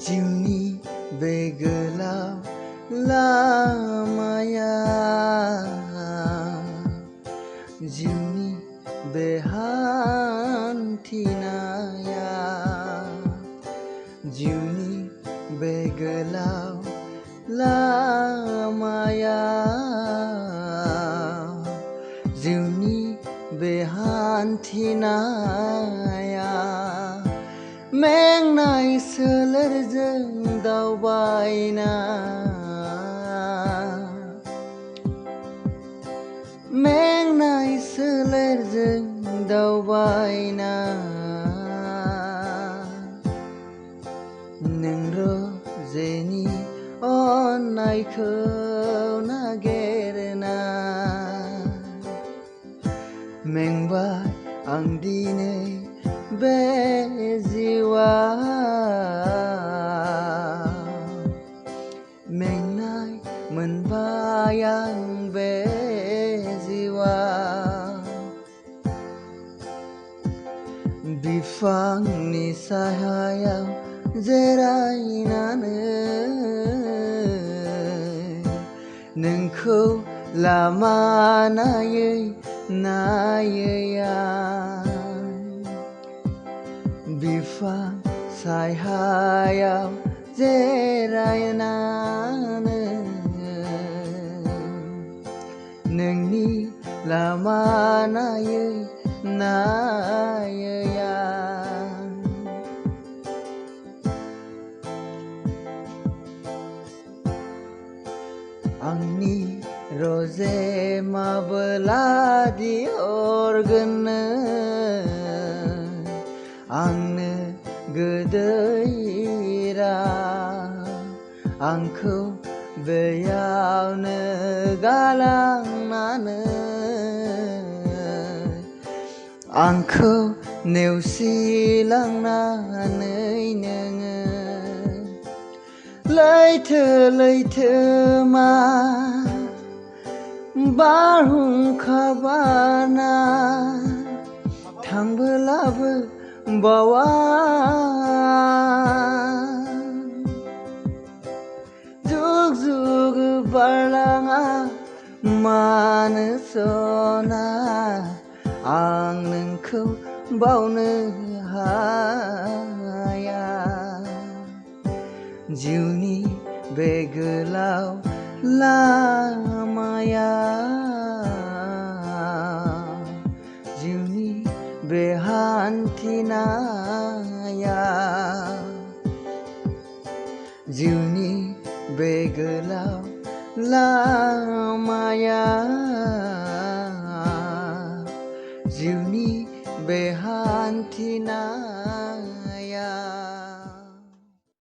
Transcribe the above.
जिउनि बे गोलाव लामाया जिउनि बे हान्थिनाया जिउनि बे गोलाव लामाया जिउनि बे हान्थिनाया मेंनाय सोलेरजों दावबायना मेंनाय सोलेरजों दावबायना नों रजेनि अननायखौ नागिरना मेंबाय आं दिनै बे जिउआ मेंनाय मोनबाय आं बे जिउआ बिफांनि साहायाव जिरायनानै नोंखौ लामा नायै नायै आं बिफां सायहायाव जिरायनानै नोंनि लामा नायै नायै आं आंनि रजे माबोलादि हरगोननो आंनो गोदै आंखौ बेयावनो गालांनानै आंखौ नेवसिलांनानै नोङो लैथो लैथोमा बारहुंखा बाना थांबोलाबो बावा जुग जुग बारलाङा मानो सना आं नोंखौ बावनो हाया जिउनि बे गोलाव लामाया जिउनि बे हान्थिनाया जिउनि बे गोलाव लामाया जिउनि बे हान्थिनाया